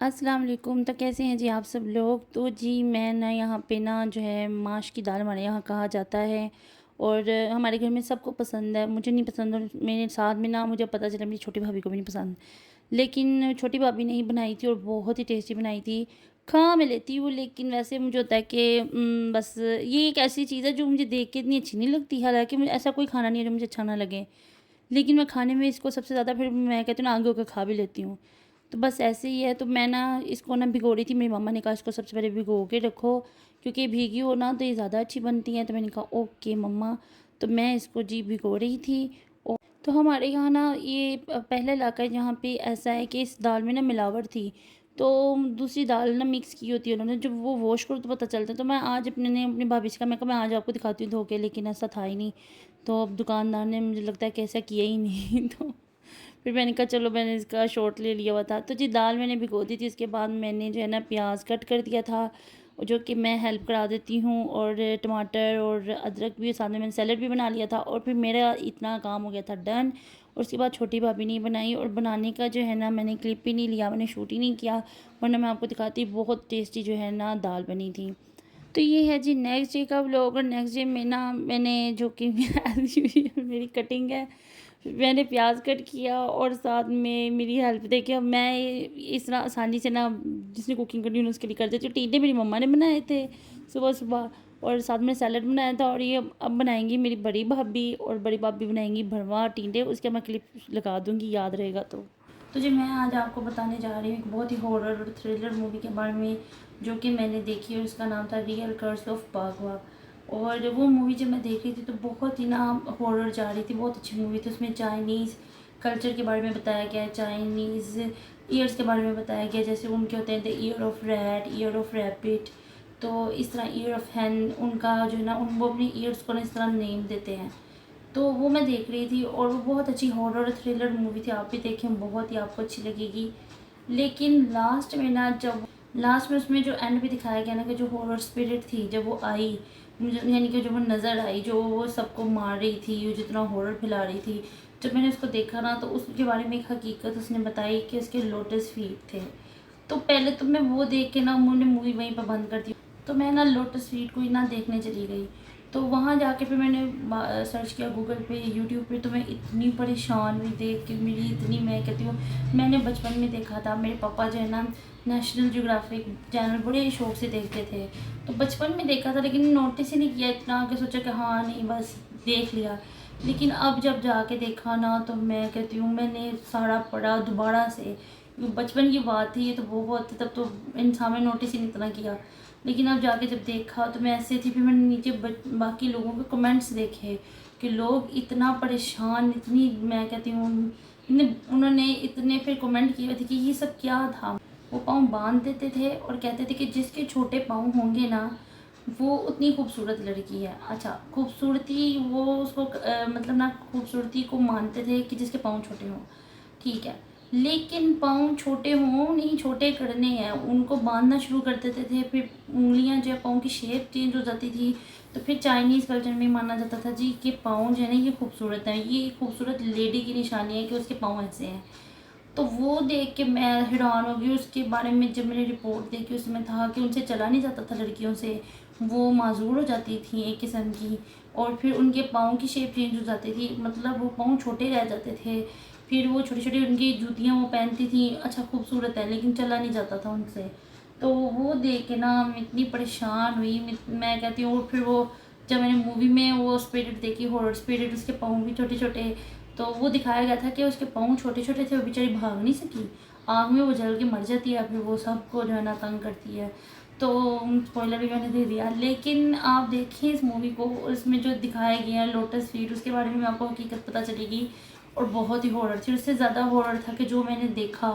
अस्सलाम वालेकुम। तो कैसे हैं जी आप सब लोग। तो जी मैं ना यहाँ पे ना जो है माश की दाल हमारे यहाँ कहा जाता है और हमारे घर में सबको पसंद है। मुझे नहीं पसंद और मेरे साथ में ना मुझे पता चला मेरी छोटी भाभी को भी नहीं पसंद, लेकिन छोटी भाभी ने ही बनाई थी और बहुत ही टेस्टी बनाई थी। खा मैं लेती हूँ लेकिन वैसे मुझे होता है कि बस ये एक ऐसी चीज़ है जो मुझे देख के इतनी अच्छी नहीं लगती। हालांकि मुझे ऐसा कोई खाना नहीं है जो मुझे अच्छा ना लगे, लेकिन मैं खाने में इसको सबसे ज़्यादा फिर मैं कहती हूँ ना आगे होकर खा भी लेती हूँ। तो बस ऐसे ही है। तो मैं ना इसको ना भिगो रही थी, मेरी मम्मा ने कहा इसको सबसे पहले भिगो के रखो क्योंकि भीगी हो ना तो ये ज़्यादा अच्छी बनती हैं। तो मैंने कहा ओके मम्मा। तो मैं इसको जी भिगो रही थी। और तो हमारे यहाँ ना ये पहला इलाका है जहाँ पे ऐसा है कि इस दाल में ना मिलावट थी, तो दूसरी दाल ना मिक्स की होती है उन्होंने, जब वो वॉश करो तो पता चलता है। तो मैं आज अपनी भाभी से कहा, मैं कहा मैं आज आपको दिखाती हूँ धो के, लेकिन ऐसा था ही नहीं। तो अब दुकानदार ने मुझे लगता है कि ऐसा किया ही नहीं तो फिर मैंने कहा चलो मैंने इसका शॉर्ट ले लिया हुआ था। तो जी दाल मैंने भिगो दी थी, इसके बाद मैंने जो है ना प्याज कट कर दिया था जो कि मैं हेल्प करा देती हूँ, और टमाटर और अदरक भी साथ में मैंने सैलड भी बना लिया था। और फिर मेरा इतना काम हो गया था डन। और उसके बाद छोटी भाभी ने बनाई, और बनाने का जो है ना मैंने क्लिप ही नहीं लिया, मैंने शूट ही नहीं किया, वरना मैं आपको दिखाती। बहुत टेस्टी जो है ना दाल बनी थी। तो ये है जी नेक्स्ट डे का व्लॉग। और नेक्स्ट डे में ना मैंने जो कि मेरी कटिंग है, मैंने प्याज कट किया और साथ में मेरी हेल्प देखिए। अब मैं इस तरह आसानी से ना जिसने कुकिंग करनी है उसके लिए कर देती हूँ। टींडे मेरी मम्मा ने बनाए थे सुबह सुबह, और साथ में सैलड बनाया था। और ये अब बनाएंगी मेरी बड़ी भाभी, और बड़ी भाभी बनाएंगी भरवा टींडे। उसके मैं क्लिप लगा दूँगी, याद रहेगा तो जी मैं आज आपको बताने जा रही हूँ एक बहुत ही हॉरर और थ्रिलर मूवी के बारे में जो कि मैंने देखी, और उसका नाम था रियल कर्स ऑफ बागवा। और वो मूवी जब मैं देख रही थी तो बहुत ही ना हॉरर जा रही थी, बहुत अच्छी मूवी थी। उसमें चाइनीज़ कल्चर के बारे में बताया गया है, चाइनीज़ ईयर्स के बारे में बताया गया, जैसे उनके होते हैं the year of rat, year of rabbit. तो इस तरह ईयर ऑफ हैन उनका जो है ना वो अपनी ईयर्स को ना इस तरह नेम देते हैं। तो वो मैं देख रही थी और वो बहुत अच्छी हॉरर थ्रिलर मूवी थी, आप भी देखें, बहुत ही आपको अच्छी लगेगी। लेकिन लास्ट में ना जब लास्ट में उसमें जो एंड भी दिखाया गया ना कि जो हॉरर स्पिरिट थी जब वो आई, मुझे यानी कि जो वो नज़र आई, जो वो सबको मार रही थी, वो जितना हॉरर फैला रही थी, जब मैंने उसको देखा ना तो उसके बारे में एक हकीकत उसने बताई कि उसके लोटस फीट थे। तो पहले तो मैं वो देख के ना मैंने मूवी वहीं पर बंद कर दी। तो मैं ना लोटस फीट को ही ना देखने चली गई। तो वहाँ जाके फिर मैंने सर्च किया गूगल पे, यूट्यूब पे। तो मैं इतनी परेशान हुई देख के, मेरी इतनी, मैं कहती हूँ मैंने बचपन में देखा था, मेरे पापा जो है ना नेशनल ज्योग्राफिक चैनल बड़े शौक से देखते थे। तो बचपन में देखा था लेकिन नोटिस ही नहीं किया इतना, कि सोचा कि हाँ नहीं बस देख लिया। लेकिन अब जब जाके देखा ना तो मैं कहती हूँ मैंने सारा पढ़ा दोबारा से। बचपन की बात थी ये तो बहुत, तब तो इंसान ने नोटिस ही नहीं इतना किया। लेकिन अब जाके जब देखा तो मैं ऐसे थी, फिर मैंने नीचे बाकी लोगों के कमेंट्स देखे कि लोग इतना परेशान, इतनी, मैं कहती हूँ उन्होंने इतने फिर कमेंट किए थे कि ये सब क्या था। वो पाँव बांध देते थे और कहते थे कि जिसके छोटे पाँव होंगे ना वो उतनी खूबसूरत लड़की है। अच्छा, खूबसूरती वो उसको मतलब ना खूबसूरती को मानते थे कि जिसके पाँव छोटे हों, ठीक है। लेकिन पाँव छोटे हों नहीं, छोटे करने हैं, उनको बांधना शुरू कर देते थे। फिर उंगलियां जो है, पाँव की शेप चेंज हो जाती थी। तो फिर चाइनीज़ कल्चर में माना जाता था जी कि पाँव जो है ना ये खूबसूरत है, ये खूबसूरत लेडी की निशानी है कि उसके पाँव ऐसे हैं। तो वो देख के मैं हैरान हो गई। उसके बारे में जब मैंने रिपोर्ट देखी उसमें था कि उनसे चला नहीं जाता था लड़कियों से, वो माजूर हो जाती थी एक किस्म की। और फिर उनके पाँव की शेप चेंज हो जाती थी, मतलब वो पाँव छोटे रह जाते थे। फिर वो छोटी छोटी उनकी जूतियाँ वो पहनती थी। अच्छा, खूबसूरत है लेकिन चला नहीं जाता था उनसे। तो वो देख के ना मैं इतनी परेशान हुई, मैं कहती हूँ। और फिर वो जब मैंने मूवी में वो स्पिरिट देखी, हॉरर स्पिरिट, उसके पाँव भी छोटे छोटे, तो वो दिखाया गया था कि उसके पाँव छोटे छोटे थे, वो बेचारी भाग नहीं सकी, आग में वो जल के मर जाती है, फिर वो सबको जो है ना तंग करती है। तो स्पॉइलर भी मैंने दे दिया, लेकिन आप देखिए इस मूवी को, उसमें जो दिखाया गया है लोटस फीट, उसके बारे में आपको हकीकत पता चलेगी। और बहुत ही हॉरर थी, उससे ज़्यादा हॉरर था कि जो मैंने देखा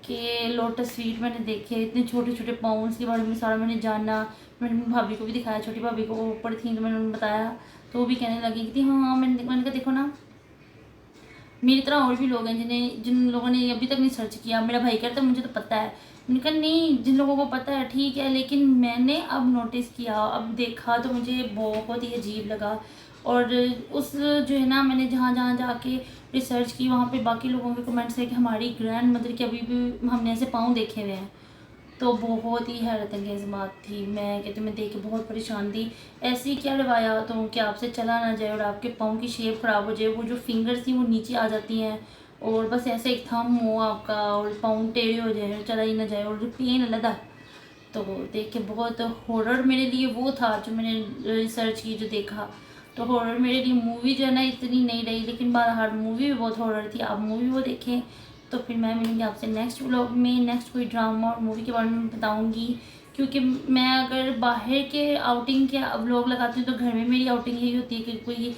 कि लोटस फीट मैंने देखे, इतने छोटे छोटे पाँव, उसके बारे में सारा मैंने जाना। मैंने भाभी को भी दिखाया, छोटी भाभी को, वो ऊपर थी तो मैंने उन्हें बताया। तो वो भी कहने लगी कि हाँ मैंने कहा देखो ना, मेरी तरह और भी लोग हैं जिन लोगों ने अभी तक नहीं सर्च किया। मेरा भाई कहता है मुझे तो पता है। मैंने कहा नहीं, जिन लोगों को पता है ठीक है, लेकिन मैंने अब नोटिस किया, अब देखा तो मुझे बहुत ही अजीब लगा। और उस जो है ना, मैंने जहाँ जहाँ जाके रिसर्च की वहाँ पे बाकी लोगों के कमेंट्स है कि हमारी ग्रैंड मदर के अभी भी हमने ऐसे पाँव देखे हुए हैं। तो बहुत ही हैरत अंगेज़ बात थी। मैं कहती मैं देख के बहुत परेशान थी। ऐसी क्या रवायात हों कि आपसे चला ना जाए और आपके पाँव की शेप ख़राब हो जाए, वो जो फिंगर्स थी वो नीचे आ जाती हैं और बस ऐसे एक थंब हो आपका और पाँव टेढ़े हो जाए और चला ही ना जाए और पेन अलग। तो देख के बहुत हॉरर मेरे लिए वो था जो मैंने रिसर्च की, जो देखा। तो हॉरर मेरे लिए मूवी जो है ना इतनी नहीं रही, लेकिन बाहर मूवी भी बहुत हॉरर थी। आप मूवी वो देखें। तो फिर मैं मिलूँगी आपसे नेक्स्ट व्लॉग में, नेक्स्ट कोई ड्रामा और मूवी के बारे में बताऊँगी। क्योंकि मैं अगर बाहर के आउटिंग के व्लॉग लगाती हूँ तो घर में मेरी आउटिंग यही होती है कि कोई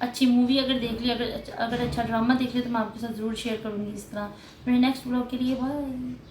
अच्छी मूवी अगर देख ली, अगर अच्छा ड्रामा देख लिया तो मैं आपके साथ ज़रूर शेयर करूँगी। इस तरह मेरे नेक्स्ट व्लॉग के लिए बाय।